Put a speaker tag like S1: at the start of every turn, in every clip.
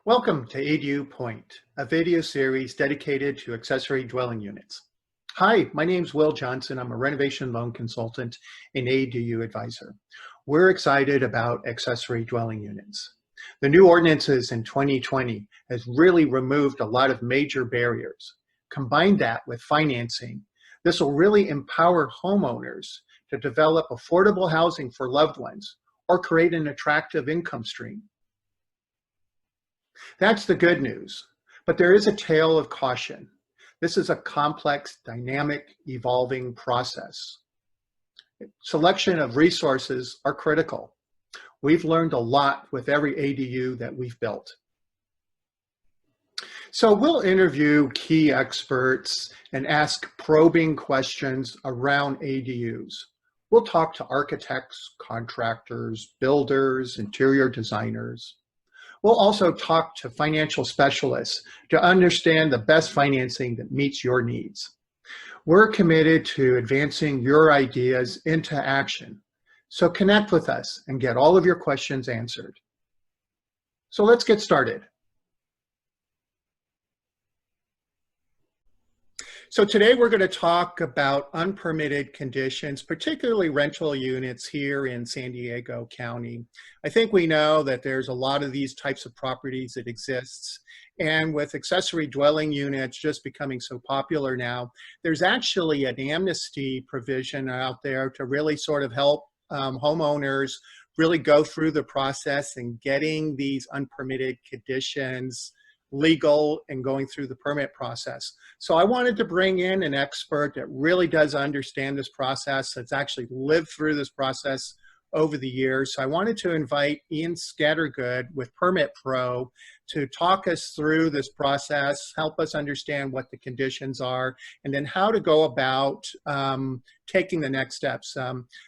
S1: Welcome to ADU Point, a video series dedicated to accessory dwelling units. Hi, my name's Will Johnson. I'm a renovation loan consultant and ADU advisor. We're excited about accessory dwelling units. The new ordinances in 2020 has really removed a lot of major barriers. Combine that with financing. This will really empower homeowners to develop affordable housing for loved ones or create an attractive income stream. That's the good news, but there is a tale of caution. This is a complex, dynamic, evolving process. Selection of resources are critical. We've learned a lot with every ADU that we've built. So we'll interview key experts and ask probing questions around ADUs. We'll talk to architects, contractors, builders, interior designers. We'll also talk to financial specialists to understand the best financing that meets your needs. We're committed to advancing your ideas into action. So connect with us and get all of your questions answered. So let's get started. So today we're going to talk about unpermitted conditions, particularly rental units here in San Diego County. I think we know that there's a lot of these types of properties that exists, and with accessory dwelling units just becoming so popular now, there's actually an amnesty provision out there to really sort of help homeowners really go through the process and getting these unpermitted conditions legal and going through the permit process. So I wanted to bring in an expert that really does understand this process, that's actually lived through this process over the years. So I wanted to invite Ian Scattergood with Permit Pro to talk us through this process, help us understand what the conditions are, and then how to go about taking the next steps.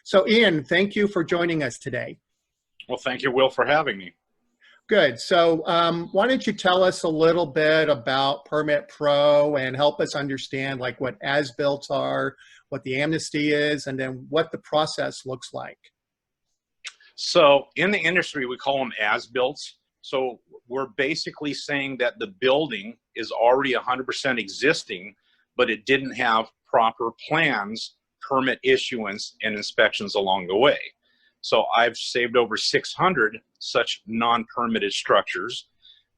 S1: So Ian, thank you for joining us today.
S2: Well, thank you, Will, for having me.
S1: Good. So why don't you tell us a little bit about Permit Pro and help us understand like what as-built are, what the amnesty is, and then what the process looks like.
S2: So in the industry, we call them as-built. So we're basically saying that the building is already 100% existing, but it didn't have proper plans, permit issuance, and inspections along the way. So I've saved over 600 such non-permitted structures.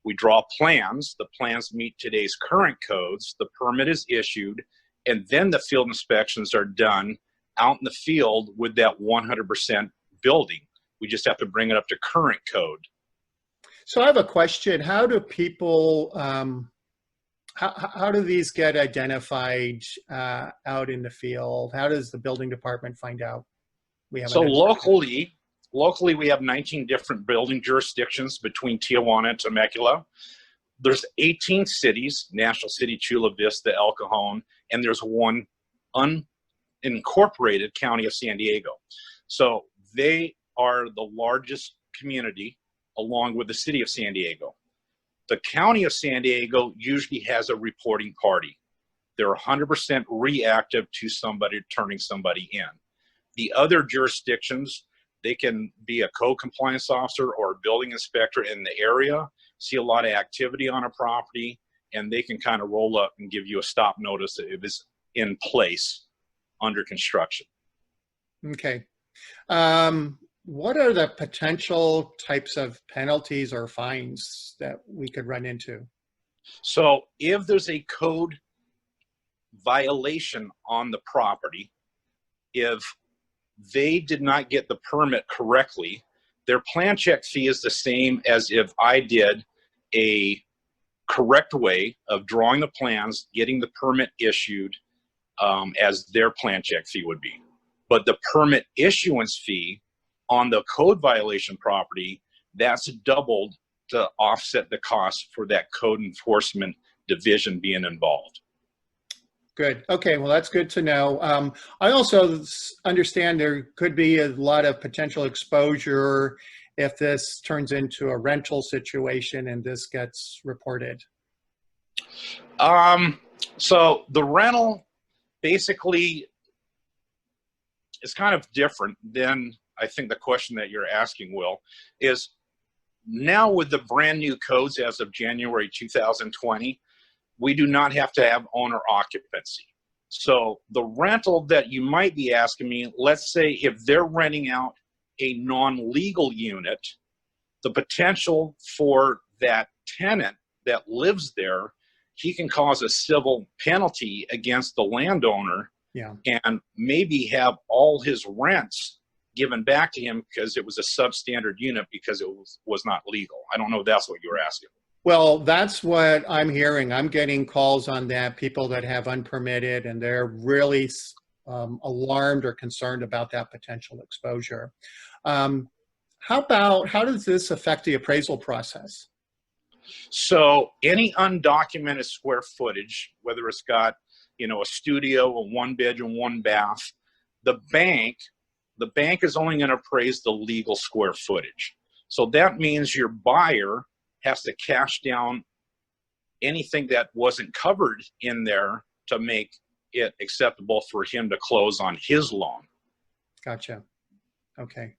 S2: We draw plans. The plans meet today's current codes. The permit is issued, and then the field inspections are done out in the field with that 100% building. We just have to bring it up to current code.
S1: So I have a question. How do people, how do these get identified out in the field? How does the building department find out?
S2: So locally, we have 19 different building jurisdictions between Tijuana and Temecula. There's 18 cities, National City, Chula Vista, El Cajon, and there's one unincorporated county of San Diego. So they are the largest community along with the city of San Diego. The county of San Diego usually has a reporting party. They're 100% reactive to somebody turning somebody in. The other jurisdictions, they can be a code compliance officer or a building inspector in the area, see a lot of activity on a property, and they can kind of roll up and give you a stop notice if it's in place under construction.
S1: Okay. What are the potential types of penalties or fines that we could run into?
S2: So if there's a code violation on the property, if they did not get the permit correctly, their plan check fee is the same as if I did a correct way of drawing the plans, getting the permit issued as their plan check fee would be. But the permit issuance fee on the code violation property, that's doubled to offset the cost for that code enforcement division being involved.
S1: Good. Okay, well, that's good to know. I also understand there could be a lot of potential exposure if this turns into a rental situation and this gets reported.
S2: So the rental basically is kind of different than I think the question that you're asking, Will, is now with the brand new codes as of January 2020, we do not have to have owner occupancy. So the rental that you might be asking me, let's say if they're renting out a non-legal unit, the potential for that tenant that lives there, he can cause a civil penalty against the landowner,
S1: Yeah.
S2: and maybe have all his rents given back to him because it was a substandard unit because it was not legal. I don't know if that's what you were asking.
S1: Well, that's what I'm hearing. I'm getting calls on that, people that have unpermitted, and they're really alarmed or concerned about that potential exposure. How does this affect the appraisal process?
S2: So any undocumented square footage, whether it's got, you know, a studio, a one bedroom, one bath, the bank is only going to appraise the legal square footage. So that means your buyer has to cash down anything that wasn't covered in there to make it acceptable for him to close on his loan.
S1: Gotcha. Okay.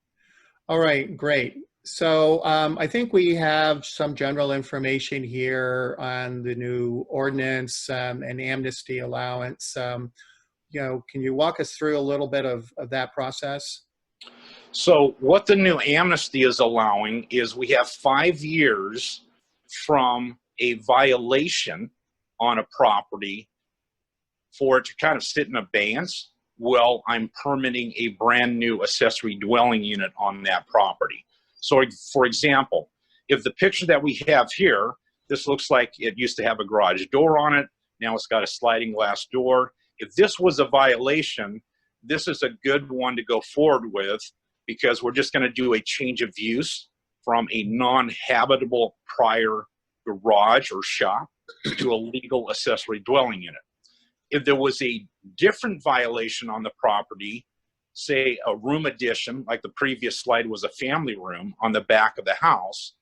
S1: All right, great. So I think we have some general information here on the new ordinance and amnesty allowance. You know, can you walk us through a little bit of that process?
S2: So what the new amnesty is allowing is we have 5 years from a violation on a property for it to kind of sit in abeyance while I'm permitting a brand new accessory dwelling unit on that property. So for example, if the picture that we have here, this looks like it used to have a garage door on it. Now it's got a sliding glass door. If this was a violation, this is a good one to go forward with because we're just going to do a change of use from a non-habitable prior garage or shop to a legal accessory dwelling unit. If there was a different violation on the property, say a room addition, like the previous slide was a family room on the back of the house,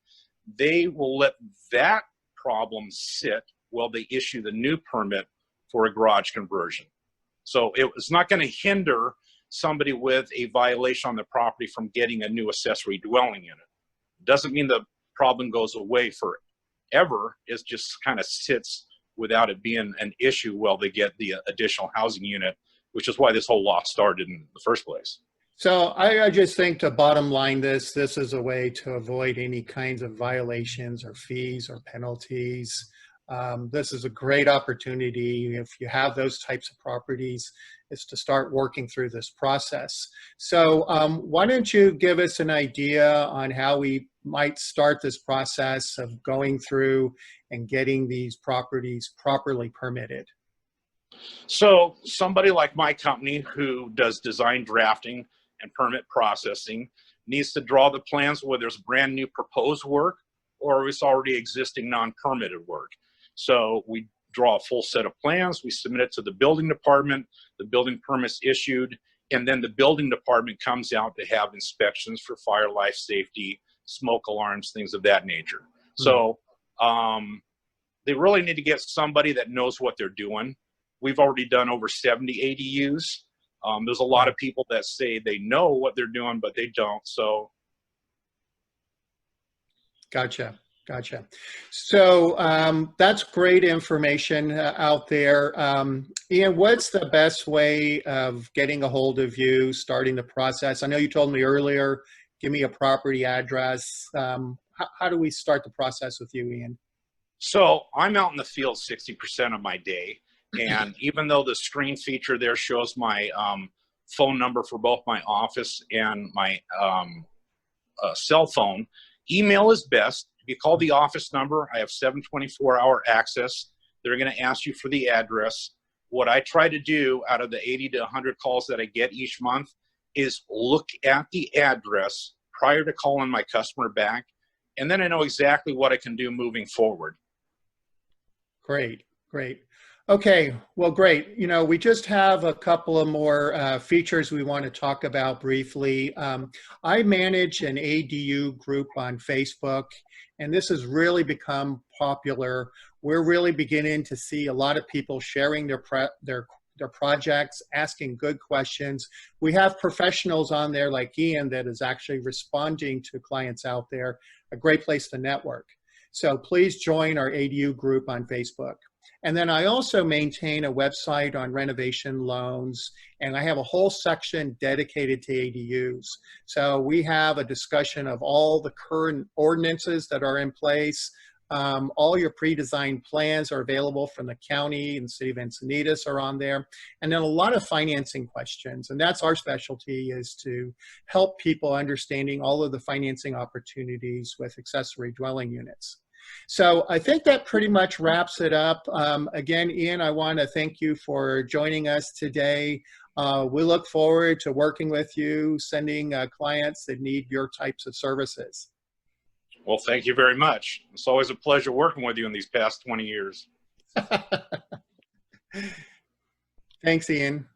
S2: they will let that problem sit while they issue the new permit for a garage conversion. So it's not going to hinder somebody with a violation on the property from getting a new accessory dwelling unit. Doesn't mean the problem goes away forever. It just kind of sits without it being an issue while they get the additional housing unit, which is why this whole law started in the first place.
S1: So I just think to bottom line this is a way to avoid any kinds of violations or fees or penalties. This is a great opportunity if you have those types of properties, is to start working through this process. So why don't you give us an idea on how we might start this process of going through and getting these properties properly permitted?
S2: So somebody like my company who does design drafting and permit processing needs to draw the plans, whether it's brand new proposed work or it's already existing non-permitted work. So we draw a full set of plans, we submit it to the building department, the building permit's issued, and then the building department comes out to have inspections for fire, life safety, smoke alarms, things of that nature. So they really need to get somebody that knows what they're doing. We've already done over 70 ADUs. There's a lot of people that say they know what they're doing, but they don't. So,
S1: Gotcha. So that's great information out there. Ian, what's the best way of getting a hold of you, starting the process? I know you told me earlier, give me a property address. How do we start the process with you, Ian?
S2: So I'm out in the field 60% of my day. And even though the screen feature there shows my phone number for both my office and my cell phone, email is best. If you call the office number, I have 724-hour access. They're going to ask you for the address. What I try to do out of the 80 to 100 calls that I get each month is look at the address prior to calling my customer back, and then I know exactly what I can do moving forward.
S1: Great. Okay, well, great. You know, we just have a couple of more features we want to talk about briefly. I manage an ADU group on Facebook, and this has really become popular. We're really beginning to see a lot of people sharing their projects, asking good questions. We have professionals on there like Ian that is actually responding to clients out there, a great place to network. So please join our ADU group on Facebook. And then I also maintain a website on renovation loans, and I have a whole section dedicated to ADUs. So we have a discussion of all the current ordinances that are in place. All your pre-designed plans are available from the county, and the city of Encinitas are on there. And then a lot of financing questions. And that's our specialty, is to help people understanding all of the financing opportunities with accessory dwelling units. So I think that pretty much wraps it up. Again, Ian, I want to thank you for joining us today. We look forward to working with you, sending clients that need your types of services.
S2: Well, thank you very much. It's always a pleasure working with you in these past 20 years.
S1: Thanks, Ian.